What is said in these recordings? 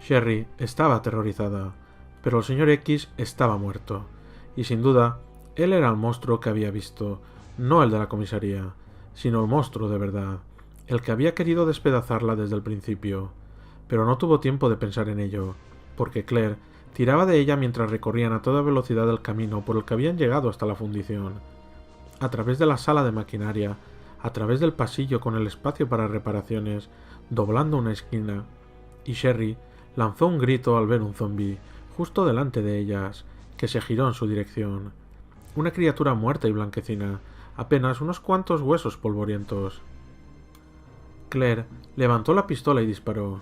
Sherry estaba aterrorizada, pero el señor X estaba muerto, y sin duda, él era el monstruo que había visto, no el de la comisaría, sino el monstruo de verdad, el que había querido despedazarla desde el principio. Pero no tuvo tiempo de pensar en ello, porque Claire tiraba de ella mientras recorrían a toda velocidad el camino por el que habían llegado hasta la fundición. A través de la sala de maquinaria, a través del pasillo con el espacio para reparaciones, doblando una esquina, y Sherry lanzó un grito al ver un zombi justo delante de ellas, que se giró en su dirección. Una criatura muerta y blanquecina, apenas unos cuantos huesos polvorientos. Claire levantó la pistola y disparó,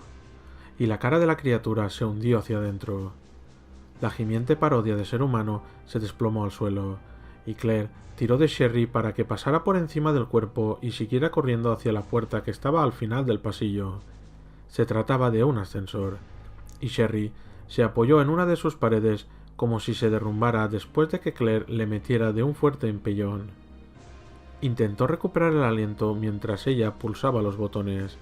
y la cara de la criatura se hundió hacia adentro. La gimiente parodia de ser humano se desplomó al suelo, y Claire tiró de Sherry para que pasara por encima del cuerpo y siguiera corriendo hacia la puerta que estaba al final del pasillo. Se trataba de un ascensor, y Sherry se apoyó en una de sus paredes como si se derrumbara después de que Claire le metiera de un fuerte empellón. Intentó recuperar el aliento mientras ella pulsaba los botones.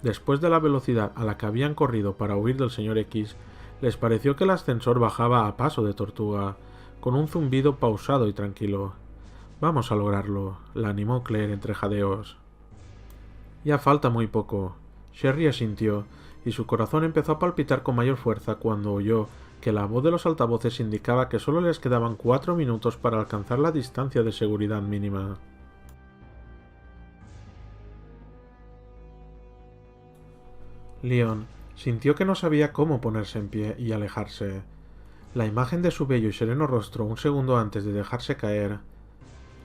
Después de la velocidad a la que habían corrido para huir del señor X, les pareció que el ascensor bajaba a paso de tortuga, con un zumbido pausado y tranquilo. Vamos a lograrlo, la animó Claire entre jadeos. Ya falta muy poco. Sherry asintió, y su corazón empezó a palpitar con mayor fuerza cuando oyó que la voz de los altavoces indicaba que solo les quedaban 4 minutos para alcanzar la distancia de seguridad mínima. Leon sintió que no sabía cómo ponerse en pie y alejarse. La imagen de su bello y sereno rostro un segundo antes de dejarse caer.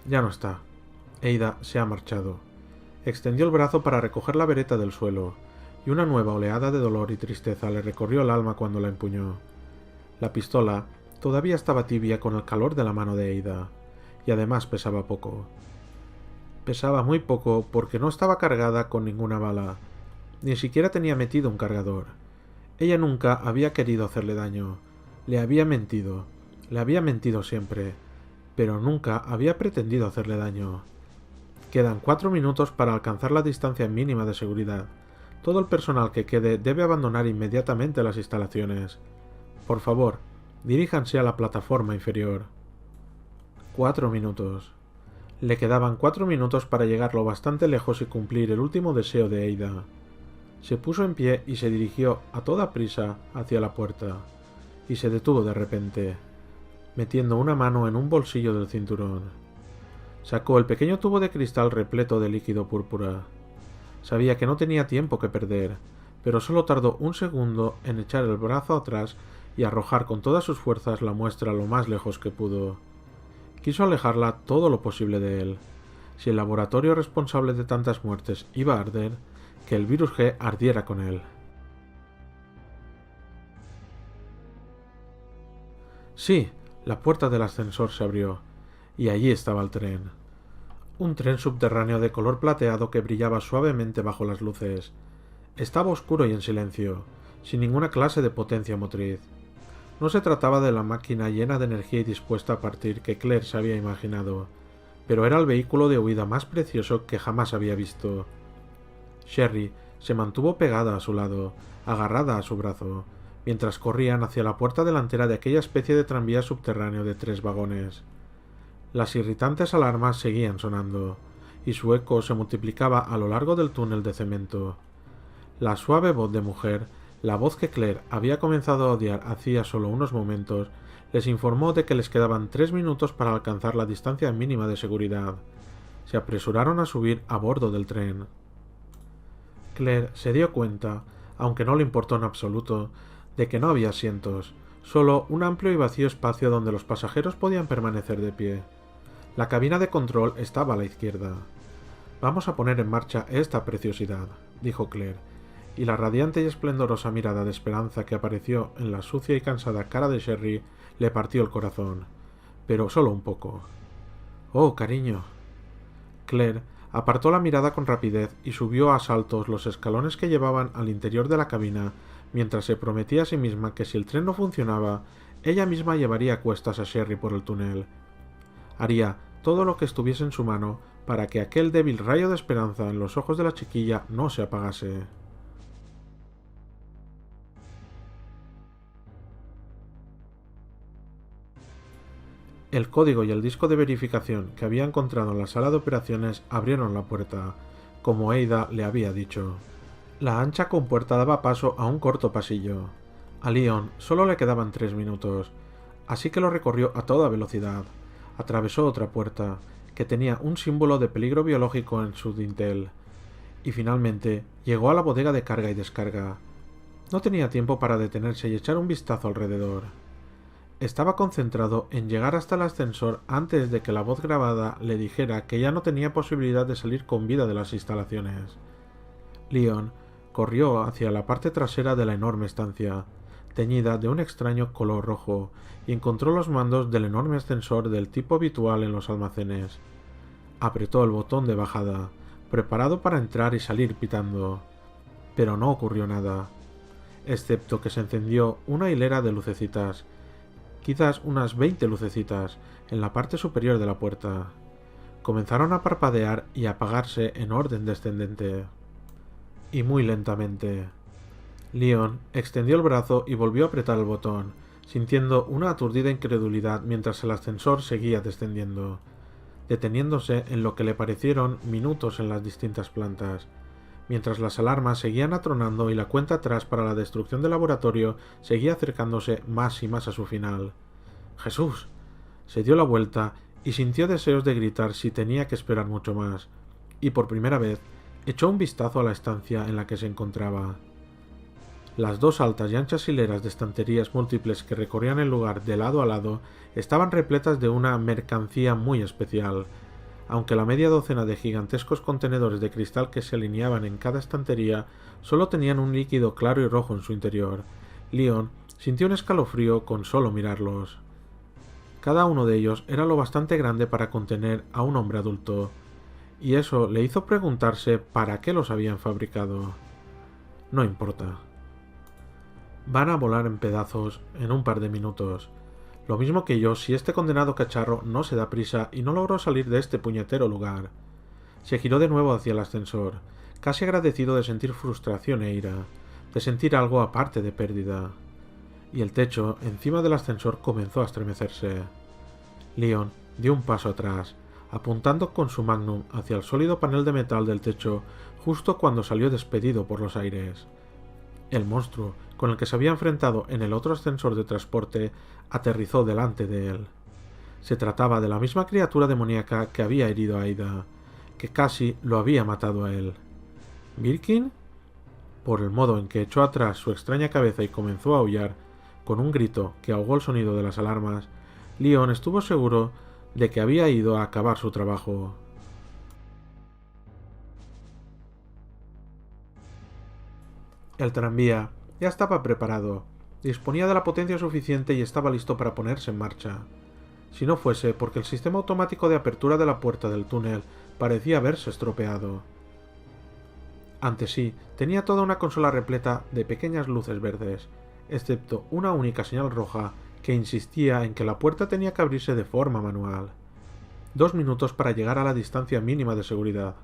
Ya no está. Ada se ha marchado. Extendió el brazo para recoger la vereta del suelo, y una nueva oleada de dolor y tristeza le recorrió el alma cuando la empuñó. La pistola todavía estaba tibia con el calor de la mano de Ada, y además pesaba poco. Pesaba muy poco porque no estaba cargada con ninguna bala, ni siquiera tenía metido un cargador. Ella nunca había querido hacerle daño. Le había mentido siempre, pero nunca había pretendido hacerle daño. Quedan 4 minutos para alcanzar la distancia mínima de seguridad. Todo el personal que quede debe abandonar inmediatamente las instalaciones. Por favor, diríjanse a la plataforma inferior. 4 minutos. Le quedaban 4 minutos para llegar lo bastante lejos y cumplir el último deseo de Ada. Se puso en pie y se dirigió a toda prisa hacia la puerta, y se detuvo de repente, metiendo una mano en un bolsillo del cinturón. Sacó el pequeño tubo de cristal repleto de líquido púrpura. Sabía que no tenía tiempo que perder, pero solo tardó un segundo en echar el brazo atrás y arrojar con todas sus fuerzas la muestra lo más lejos que pudo. Quiso alejarla todo lo posible de él. Si el laboratorio responsable de tantas muertes iba a arder, que el virus G ardiera con él. Sí, la puerta del ascensor se abrió, y allí estaba el tren. Un tren subterráneo de color plateado que brillaba suavemente bajo las luces. Estaba oscuro y en silencio, sin ninguna clase de potencia motriz. No se trataba de la máquina llena de energía y dispuesta a partir que Claire se había imaginado, pero era el vehículo de huida más precioso que jamás había visto. Sherry se mantuvo pegada a su lado, agarrada a su brazo, mientras corrían hacia la puerta delantera de aquella especie de tranvía subterráneo de 3 vagones. Las irritantes alarmas seguían sonando, y su eco se multiplicaba a lo largo del túnel de cemento. La suave voz de mujer, la voz que Claire había comenzado a odiar hacía solo unos momentos, les informó de que les quedaban 3 minutos para alcanzar la distancia mínima de seguridad. Se apresuraron a subir a bordo del tren. Claire se dio cuenta, aunque no le importó en absoluto, de que no había asientos, solo un amplio y vacío espacio donde los pasajeros podían permanecer de pie. La cabina de control estaba a la izquierda. Vamos a poner en marcha esta preciosidad, dijo Claire, y la radiante y esplendorosa mirada de esperanza que apareció en la sucia y cansada cara de Sherry le partió el corazón, pero solo un poco. Oh, cariño. Claire apartó la mirada con rapidez y subió a saltos los escalones que llevaban al interior de la cabina, mientras se prometía a sí misma que si el tren no funcionaba, ella misma llevaría a cuestas a Sherry por el túnel. Haría todo lo que estuviese en su mano para que aquel débil rayo de esperanza en los ojos de la chiquilla no se apagase. El código y el disco de verificación que había encontrado en la sala de operaciones abrieron la puerta, como Ada le había dicho. La ancha compuerta daba paso a un corto pasillo. A Leon solo le quedaban 3 minutos, así que lo recorrió a toda velocidad. Atravesó otra puerta, que tenía un símbolo de peligro biológico en su dintel, y finalmente llegó a la bodega de carga y descarga. No tenía tiempo para detenerse y echar un vistazo alrededor. Estaba concentrado en llegar hasta el ascensor antes de que la voz grabada le dijera que ya no tenía posibilidad de salir con vida de las instalaciones. Leon corrió hacia la parte trasera de la enorme estancia, teñida de un extraño color rojo, y encontró los mandos del enorme ascensor del tipo habitual en los almacenes. Apretó el botón de bajada, preparado para entrar y salir pitando. Pero no ocurrió nada, excepto que se encendió una hilera de lucecitas, quizás unas 20 lucecitas, en la parte superior de la puerta. Comenzaron a parpadear y a apagarse en orden descendente. Y muy lentamente. Leon extendió el brazo y volvió a apretar el botón, sintiendo una aturdida incredulidad mientras el ascensor seguía descendiendo, deteniéndose en lo que le parecieron minutos en las distintas plantas, mientras las alarmas seguían atronando y la cuenta atrás para la destrucción del laboratorio seguía acercándose más y más a su final. ¡Jesús! Se dio la vuelta y sintió deseos de gritar si tenía que esperar mucho más, y por primera vez echó un vistazo a la estancia en la que se encontraba. Las 2 altas y anchas hileras de estanterías múltiples que recorrían el lugar de lado a lado estaban repletas de una mercancía muy especial, aunque la media docena de gigantescos contenedores de cristal que se alineaban en cada estantería solo tenían un líquido claro y rojo en su interior. Leon sintió un escalofrío con solo mirarlos. Cada uno de ellos era lo bastante grande para contener a un hombre adulto, y eso le hizo preguntarse para qué los habían fabricado. No importa. Van a volar en pedazos en un par de minutos. Lo mismo que yo si este condenado cacharro no se da prisa y no logró salir de este puñetero lugar. Se giró de nuevo hacia el ascensor, casi agradecido de sentir frustración e ira, de sentir algo aparte de pérdida. Y el techo encima del ascensor comenzó a estremecerse. Leon dio un paso atrás, apuntando con su magnum hacia el sólido panel de metal del techo justo cuando salió despedido por los aires. El monstruo con el que se había enfrentado en el otro ascensor de transporte aterrizó delante de él. Se trataba de la misma criatura demoníaca que había herido a Ada, que casi lo había matado a él. ¿Birkin? Por el modo en que echó atrás su extraña cabeza y comenzó a aullar, con un grito que ahogó el sonido de las alarmas, Leon estuvo seguro de que había ido a acabar su trabajo. El tranvía ya estaba preparado, disponía de la potencia suficiente y estaba listo para ponerse en marcha. Si no fuese porque el sistema automático de apertura de la puerta del túnel parecía haberse estropeado. Ante sí tenía toda una consola repleta de pequeñas luces verdes, excepto una única señal roja que insistía en que la puerta tenía que abrirse de forma manual. 2 minutos para llegar a la distancia mínima de seguridad.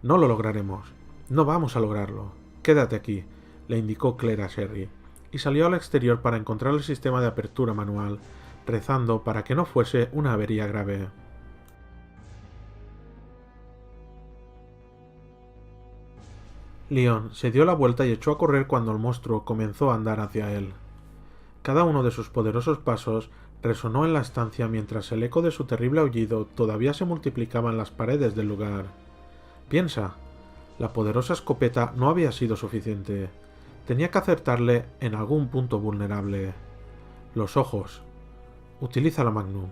No lo lograremos. No vamos a lograrlo. Quédate aquí, le indicó Claire a Sherry, y salió al exterior para encontrar el sistema de apertura manual, rezando para que no fuese una avería grave. Leon se dio la vuelta y echó a correr cuando el monstruo comenzó a andar hacia él. Cada uno de sus poderosos pasos resonó en la estancia mientras el eco de su terrible aullido todavía se multiplicaba en las paredes del lugar. Piensa, la poderosa escopeta no había sido suficiente. Tenía que acertarle en algún punto vulnerable. Los ojos. Utiliza la magnum.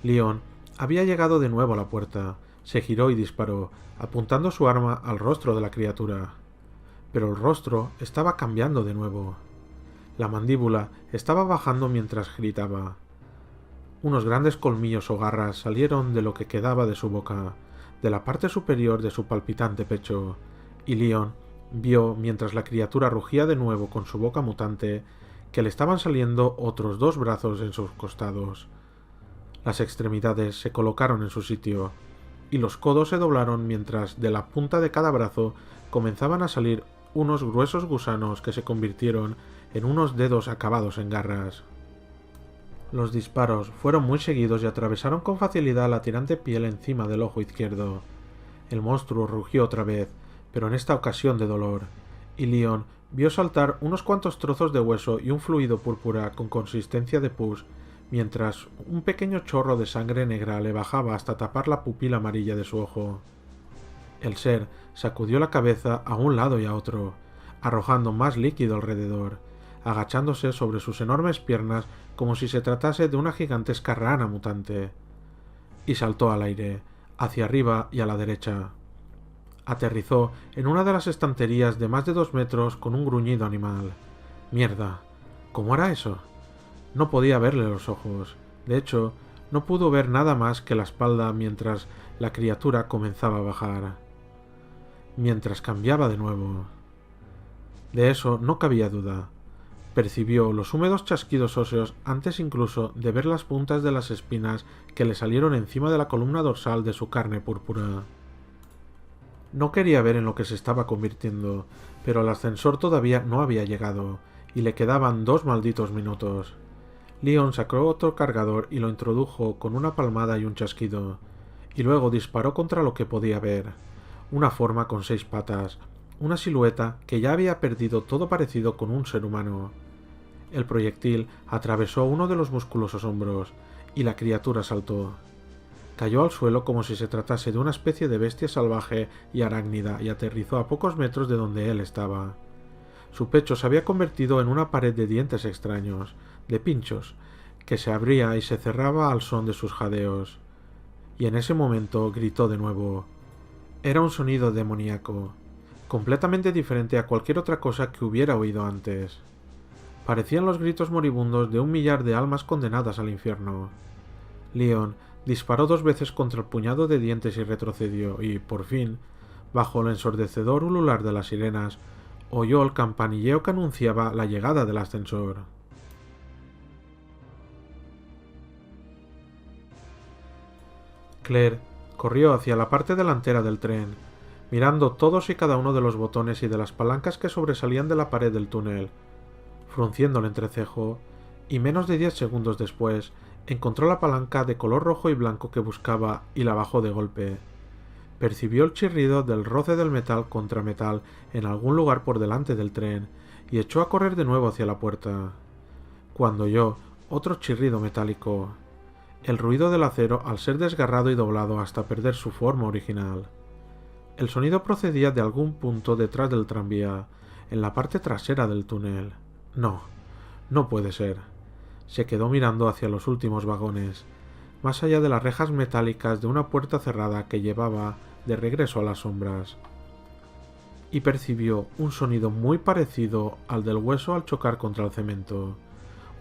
Leon había llegado de nuevo a la puerta. Se giró y disparó, apuntando su arma al rostro de la criatura. Pero el rostro estaba cambiando de nuevo. La mandíbula estaba bajando mientras gritaba. Unos grandes colmillos o garras salieron de lo que quedaba de su boca, de la parte superior de su palpitante pecho, y Leon vio, mientras la criatura rugía de nuevo con su boca mutante, que le estaban saliendo otros 2 brazos en sus costados. Las extremidades se colocaron en su sitio, y los codos se doblaron mientras de la punta de cada brazo comenzaban a salir unos gruesos gusanos que se convirtieron en unos dedos acabados en garras. Los disparos fueron muy seguidos y atravesaron con facilidad la tirante piel encima del ojo izquierdo. El monstruo rugió otra vez, pero en esta ocasión de dolor, y Leon vio saltar unos cuantos trozos de hueso y un fluido púrpura con consistencia de pus, mientras un pequeño chorro de sangre negra le bajaba hasta tapar la pupila amarilla de su ojo. El ser sacudió la cabeza a un lado y a otro, arrojando más líquido alrededor, agachándose sobre sus enormes piernas como si se tratase de una gigantesca rana mutante, y saltó al aire, hacia arriba y a la derecha. Aterrizó en una de las estanterías de más de 2 metros con un gruñido animal. ¡Mierda! ¿Cómo era eso? No podía verle los ojos. De hecho, no pudo ver nada más que la espalda mientras la criatura comenzaba a bajar. Mientras cambiaba de nuevo. De eso no cabía duda. Percibió los húmedos chasquidos óseos antes incluso de ver las puntas de las espinas que le salieron encima de la columna dorsal de su carne púrpura. No quería ver en lo que se estaba convirtiendo, pero el ascensor todavía no había llegado, y le quedaban 2 malditos minutos. Leon sacó otro cargador y lo introdujo con una palmada y un chasquido, y luego disparó contra lo que podía ver. Una forma con 6 patas, una silueta que ya había perdido todo parecido con un ser humano. El proyectil atravesó uno de los musculosos hombros, y la criatura saltó. Cayó al suelo como si se tratase de una especie de bestia salvaje y arácnida y aterrizó a pocos metros de donde él estaba. Su pecho se había convertido en una pared de dientes extraños, de pinchos, que se abría y se cerraba al son de sus jadeos. Y en ese momento gritó de nuevo. Era un sonido demoníaco, completamente diferente a cualquier otra cosa que hubiera oído antes. Parecían los gritos moribundos de 1 millar de almas condenadas al infierno. Leon disparó 2 veces contra el puñado de dientes y retrocedió, y, por fin, bajo el ensordecedor ulular de las sirenas, oyó el campanilleo que anunciaba la llegada del ascensor. Claire corrió hacia la parte delantera del tren, mirando todos y cada uno de los botones y de las palancas que sobresalían de la pared del túnel, frunciendo el entrecejo, y menos de 10 segundos después encontró la palanca de color rojo y blanco que buscaba y la bajó de golpe. Percibió el chirrido del roce del metal contra metal en algún lugar por delante del tren y echó a correr de nuevo hacia la puerta. Cuando oyó otro chirrido metálico, el ruido del acero al ser desgarrado y doblado hasta perder su forma original. El sonido procedía de algún punto detrás del tranvía, en la parte trasera del túnel. No, no puede ser. Se quedó mirando hacia los últimos vagones, más allá de las rejas metálicas de una puerta cerrada que llevaba de regreso a las sombras, y percibió un sonido muy parecido al del hueso al chocar contra el cemento,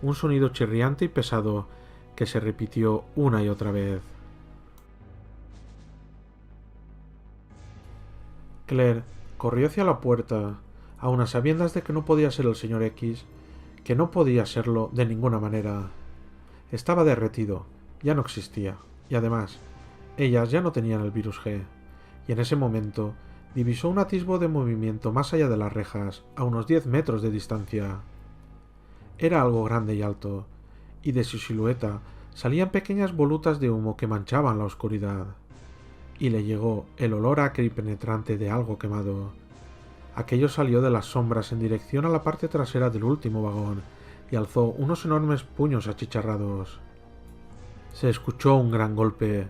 un sonido chirriante y pesado que se repitió una y otra vez. Claire corrió hacia la puerta, aun a sabiendas de que no podía ser el señor X, que no podía serlo de ninguna manera. Estaba derretido, ya no existía, y además, ellas ya no tenían el virus G, y en ese momento divisó un atisbo de movimiento más allá de las rejas, a unos 10 metros de distancia. Era algo grande y alto, y de su silueta salían pequeñas volutas de humo que manchaban la oscuridad, y le llegó el olor acre y penetrante de algo quemado. Aquello salió de las sombras en dirección a la parte trasera del último vagón y alzó unos enormes puños achicharrados. Se escuchó un gran golpe,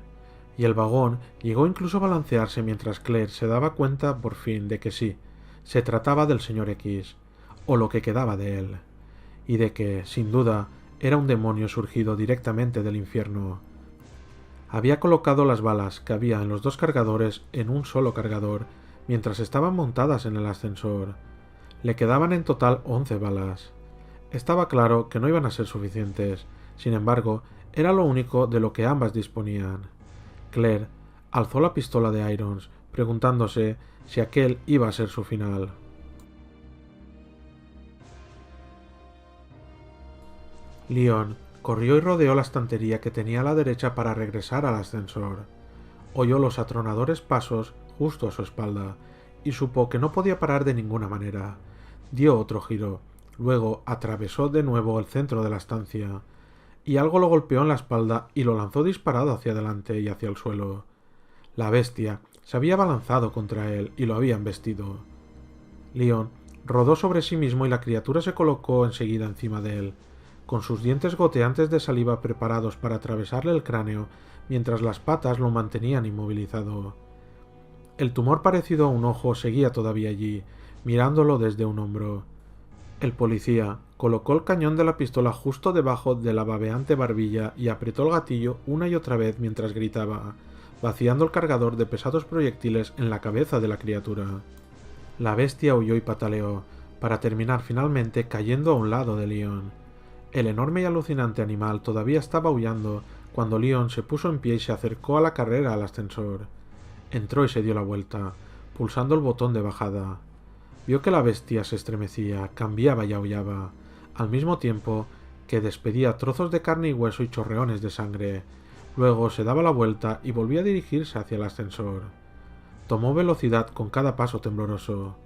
y el vagón llegó incluso a balancearse mientras Claire se daba cuenta por fin de que sí, se trataba del señor X, o lo que quedaba de él, y de que, sin duda, era un demonio surgido directamente del infierno. Había colocado las balas que había en los 2 cargadores en un solo cargador, mientras estaban montadas en el ascensor. Le quedaban en total 11 balas. Estaba claro que no iban a ser suficientes, sin embargo, era lo único de lo que ambas disponían. Claire alzó la pistola de Irons, preguntándose si aquel iba a ser su final. Leon corrió y rodeó la estantería que tenía a la derecha para regresar al ascensor. Oyó los atronadores pasos justo a su espalda, y supo que no podía parar de ninguna manera. Dio otro giro, luego atravesó de nuevo el centro de la estancia. y algo lo golpeó en la espalda y lo lanzó disparado hacia adelante y hacia el suelo. La bestia se había abalanzado contra él y lo había embestido. Leon rodó sobre sí mismo y la criatura se colocó enseguida encima de él, con sus dientes goteantes de saliva preparados para atravesarle el cráneo, mientras las patas lo mantenían inmovilizado. El tumor parecido a un ojo seguía todavía allí, mirándolo desde un hombro. El policía colocó el cañón de la pistola justo debajo de la babeante barbilla y apretó el gatillo una y otra vez mientras gritaba, vaciando el cargador de pesados proyectiles en la cabeza de la criatura. La bestia huyó y pataleó, para terminar finalmente cayendo a un lado de Leon. El enorme y alucinante animal todavía estaba aullando cuando Leon se puso en pie y se acercó a la carrera al ascensor. Entró y se dio la vuelta, pulsando el botón de bajada. Vio que la bestia se estremecía, cambiaba y aullaba, al mismo tiempo que despedía trozos de carne y hueso y chorreones de sangre. Luego se daba la vuelta y volvía a dirigirse hacia el ascensor. Tomó velocidad con cada paso tembloroso.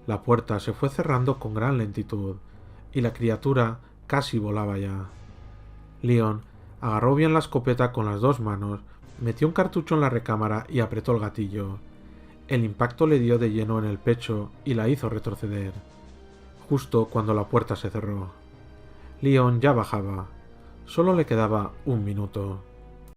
La puerta se fue cerrando con gran lentitud, y la criatura casi volaba ya. Leon agarró bien la escopeta con las dos manos, metió un cartucho en la recámara y apretó el gatillo. El impacto le dio de lleno en el pecho y la hizo retroceder, justo cuando la puerta se cerró. Leon ya bajaba. Solo le quedaba un minuto.